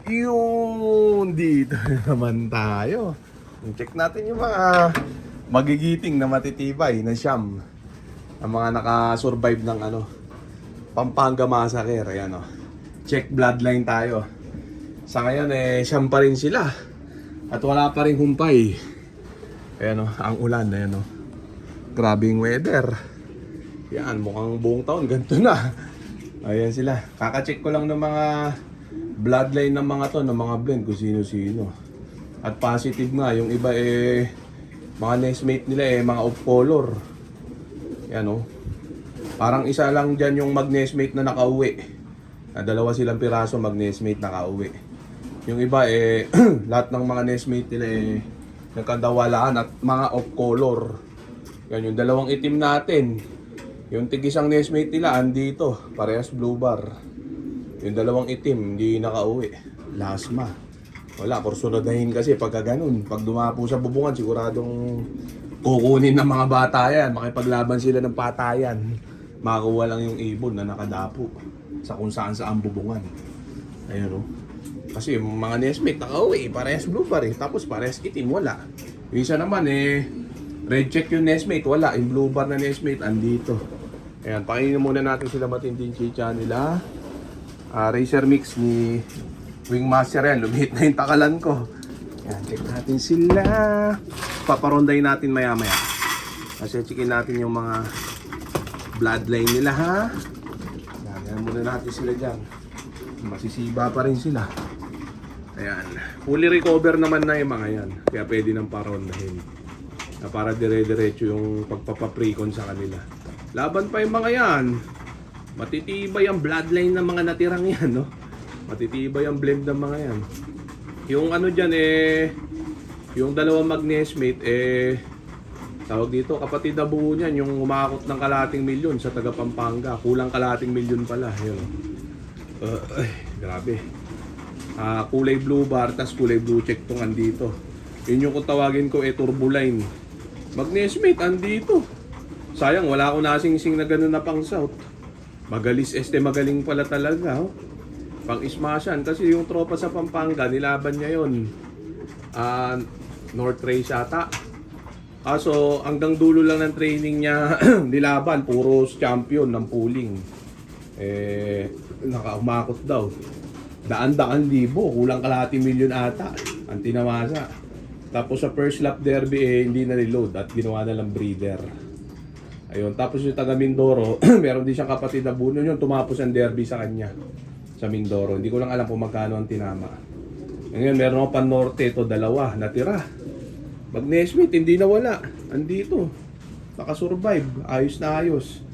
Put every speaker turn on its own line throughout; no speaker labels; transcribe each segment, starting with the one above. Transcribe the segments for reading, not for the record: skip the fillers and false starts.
Yun, dito naman tayo. Check natin yung mga magigiting na matitibay na siyam. Ang mga naka-survive ng Pampanga Massacre. Ayan o. Check bloodline tayo. Sa ngayon siyam pa rin sila. At wala pa rin humpay. Ayan o, ang ulan. Ayan o. Grabing weather. Yan, mukhang buong taon ganito na. Ayan sila. Kaka-check ko lang ng mga bloodline ng mga to, ng mga blend kung sino-sino. At positive nga, yung iba mga nestmate nila mga off color. Yan o. Parang isa lang dyan yung mag-nestmate na nakauwi. Dalawa silang piraso mag-nestmate nakauwi. Yung iba lahat ng mga nestmate nila nagkadawalaan at mga off color. Yan yung dalawang itim natin. Yung tig-isang nestmate nila andito, parehas blue bar. Yung dalawang itim, hindi nakauwi. Lasma. Wala, porsunodahin kasi pagka ganun. Pag dumapo sa bubungan, siguradong kukunin ng mga bata yan. Makipaglaban sila ng patayan. Makakuha lang yung ibon na nakadapo sa kung saan saan bubungan. Ayun o. Kasi yung mga nestmate nakauwi, parehas blue bar Tapos parehas itim, wala. Yung isa naman red check yung nestmate, wala. Yung blue bar na nestmate, andito. Ayan, pakinggan muna natin sila matinding chicha nila. Racer mix ni Wingmaster yan. Lumihit na yung takalan ko. Ayan, check natin sila. Paparonday natin maya maya. Kasi checkin natin yung mga bloodline nila ha. Ayan muna natin sila dyan. Masisiba pa rin sila. Ayan. Fully recover naman na yung mga yan. Kaya pwede nang parondahin. Na para dire-diretso yung pagpapaprecon sa kanila. Laban pa yung mga yan. Matitibay ang bloodline ng mga natirang yan, no? Matitibay ang blend ng mga yan. Yung dyan yung dalawang mag-nestmate tawag dito, kapatid na buo niyan, yung umakot ng kalating milyon sa taga Pampanga. Kulang kalating milyon pala, yun. Grabe. Kulay blue bar, tas kulay blue check tong andito. Yun yung kung tawagin ko turboline. Mag-nestmate andito. Sayang, wala akong nasingsing na gano'n na pang south. Magalis magaling pala talaga. Pang ismasyan. Kasi yung tropa sa Pampanga, nilaban niya yun. North Race ata. So, hanggang dulo lang ng training niya, nilaban. Puros champion ng pooling. Nakaumakot daw. Daan-daan libo. Kulang kalahati milyon ata. Ang tinawasa. Tapos sa first lap derby, hindi na reload at ginawa na lang breeder. Ayun, tapos yung taga Mindoro, meron din siyang kapatid na buno yun, tumapos ang derby sa kanya sa Mindoro. Hindi ko lang alam kung magkano ang tinama. Ngayon, meron ako pan norte, ito dalawa, natira. Mag-nestmate, hindi na wala. Andito, nakasurvive, ayos na ayos.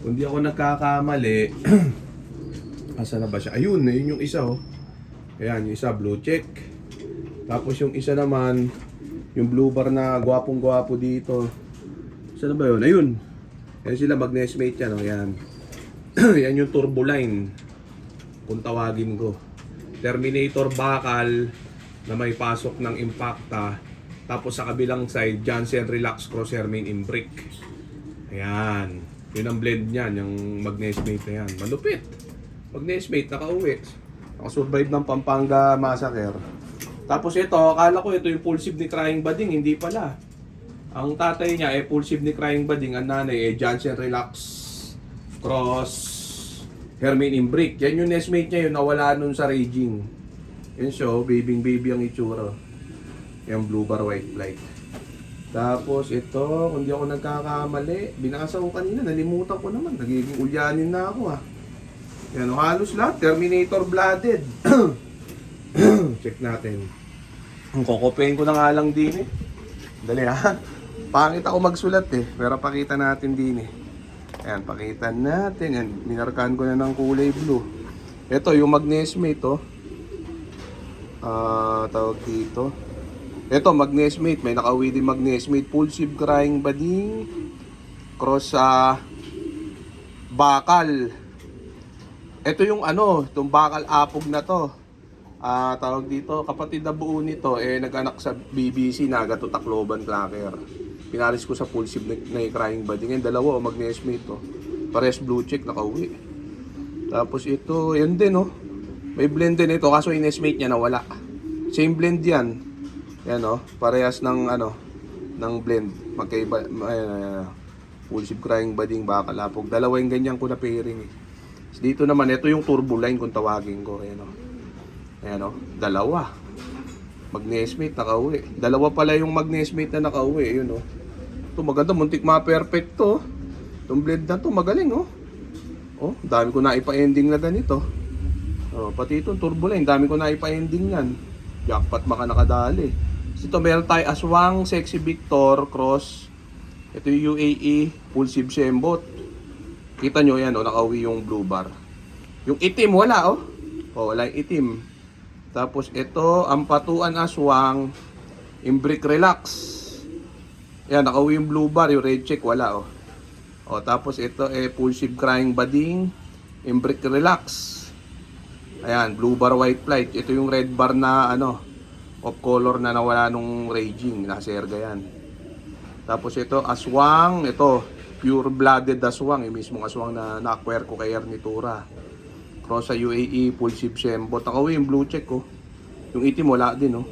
Kung di ako nagkakamali, asa na ba siya? Ayun, yun yung isa Ayan, yung isa, blue check. Tapos yung isa naman, yung blue bar na gwapong-gwapo dito. Saan na ba yun? Ayun. Yan sila mag-nestmate yan. Yan. Yan yung turboline. Kung tawagin ko. Terminator bakal na may pasok ng Impacta. Tapos sa kabilang side, Jansen Relax Cross Hermine Imbrick. Ayan. Yun ang blend niyan. Yung mag-nestmate na yan. Malupit. Mag-nestmate, nakauwi. Nakasurvive ng Pampanga Massacre. Tapos ito, akala ko ito yung pulsive ni Crying Bading. Hindi pala. Ang tatay niya pulsive ni Crying Bading. Ang nanay Jansen Relax Cross Hermine Imbrick. Yan yung nestmate niya yun. Nawala nun sa raging. Yun siya, baby ang itsura. Yung blue bar white light. Tapos ito, kung di ako nagkakamali, binasa ko kanina, nalimutan ko naman. Nagiging ulyanin na ako Yan, halos lahat. Terminator blooded. Check natin. Kukopein ko na nga lang din Dali Pangit ako magsulat pero pakita natin din Ayan, pakita natin. Yan, minarkahan ko na ng kulay blue. Ito, yung mag-nestmate tawag dito. Ito, mag-nestmate. May nakauwi din mag-nestmate. Pulsive Crying Bading. Cross bakal. Ito yung itong bakal apog na to. Tawag dito, kapatid na buo nito, nag-anak sa BBC, Nagato Tacloban Clacker. Pinalis ko sa pulsive na Crying Bading. Ngayon, dalawa, mag-nestmate Pares blue check, nakauwi. Tapos ito, yan din May blend din ito, kaso in-estimate niya na wala. Same blend yan. Yan o, parehas ng ano, ng blend. Magkaiba, full ship crying bading baka lapog. Dalawa yung ganyan ko na pairing eh. Dito naman, ito yung turbo line kung tawagin ko. Ayan o. Ayan o, dalawa. Mag-estimate, nakauwi. Dalawa pala yung mag-estimate na nakauwi. Yun o. Ito maganda, muntik ma-perfect to. Itong blend na to, magaling o. Oh, dami ko na ipa-ending na ganito. Oh, pati itong turbo line, dami ko na ipa-ending yan. Jackpot maka nakadali. Ito meron tayo Aswang, Sexy Victor, Cross. Ito yung UAE, full sib Shembot. Kita nyo yan, oh, nakauwi yung blue bar. Yung itim, wala oh. Oh, wala yung itim. Tapos ito, Ampatuan Aswang, Imbrick Relax. Yan, nakauwi yung blue bar, yung red check, wala oh. Oh, tapos ito full sib Crying Bading, Imbrick Relax. Ayan, blue bar white flight. Ito yung red bar na ano, off color na nawala nung raging, nasa erga yan. Tapos ito Aswang, ito pure blooded Aswang, yung mismong Aswang na na-acquire ko kay Ernitura. Cross sa UAE, full sib Shembot. Nakauwi yung blue check oh. Yung itim wala din oh.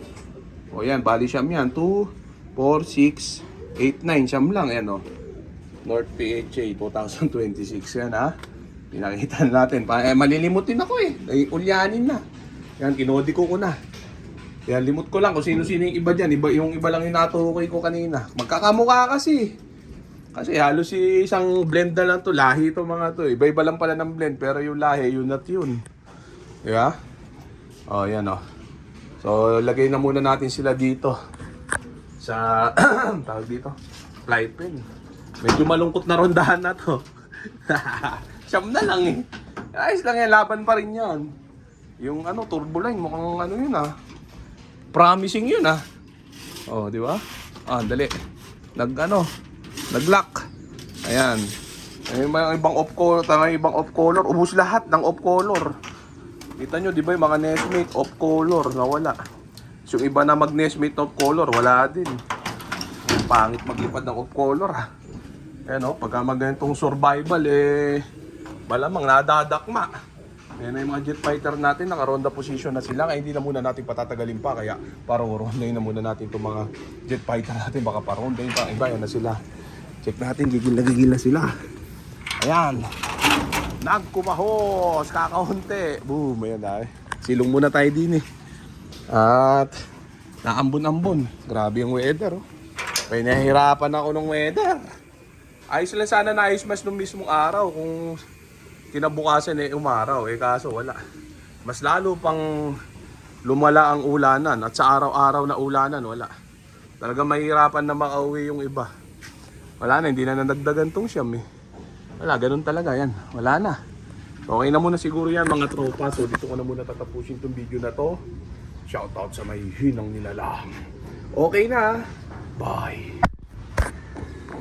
O yan, bali siyam yan. 2, 4, 6, 8, 9. Siyam lang yan oh. North PHA 2026 yan ha. Pinakita natin. Malilimutin ako eh. Ulyanin na. Yan, kinodi ko na. Yan, limot ko lang kung sino-sino yung iba dyan. Yung iba lang yung natukoy ko kanina. Magkakamukha kasi. Kasi halos si isang blend na lang to. Lahi to mga to. Iba-iba lang pala ng blend. Pero yung lahi, yun at yun. Diba? O, yan o. So, lagay na muna natin sila dito. Sa, tawag dito, fly pen. Medyo malungkot na rondahan na to. Siyam na lang eh. Ayos lang yan, laban pa rin yan. Yung ano, turbo line, mukhang ano yun ah. Promising yun ah. Oh, di ba? Ah, dali. Nag-lock. Ayan. Ay, may ibang off color, ibang off color. Ubus lahat ng off color. Kita nyo, di ba yung mga Nesmate off color, nawala. So, yung iba na mag-Nesmate off color, wala din. Pangit maglipad ng off color ah. Ayan o, pagka magandang survival eh, malamang nadadakma. Ayan na yung mga jet fighter natin, naka-ronda position na sila. Kaya hindi na muna natin patatagalin pa, kaya parang rondayin na muna natin itong mga jet fighter natin. Baka parondayin pa, iba yan na sila. Check natin, gigil na sila. Ayan, nagkumahos, kakaunti. Boom, ayan na eh. Silong muna tayo din eh. At naambon-ambon, grabe yung weather oh. Kaya nahihirapan ako ng weather. Ayos lang sana na ayos mas nung mismong araw kung kinabukasan eh umaraw eh, kaso wala. Mas lalo pang lumala ang ulanan at sa araw-araw na ulanan wala. Talaga mahirapan na makauwi yung iba. Wala na, hindi na nadagdagan tong siyam eh. Wala, ganun talaga yan. Wala na. Okay na muna siguro yan mga tropa. So dito ko na muna tatapusin tong video na to. Shoutout sa may hinang nilalang. Okay na. Bye.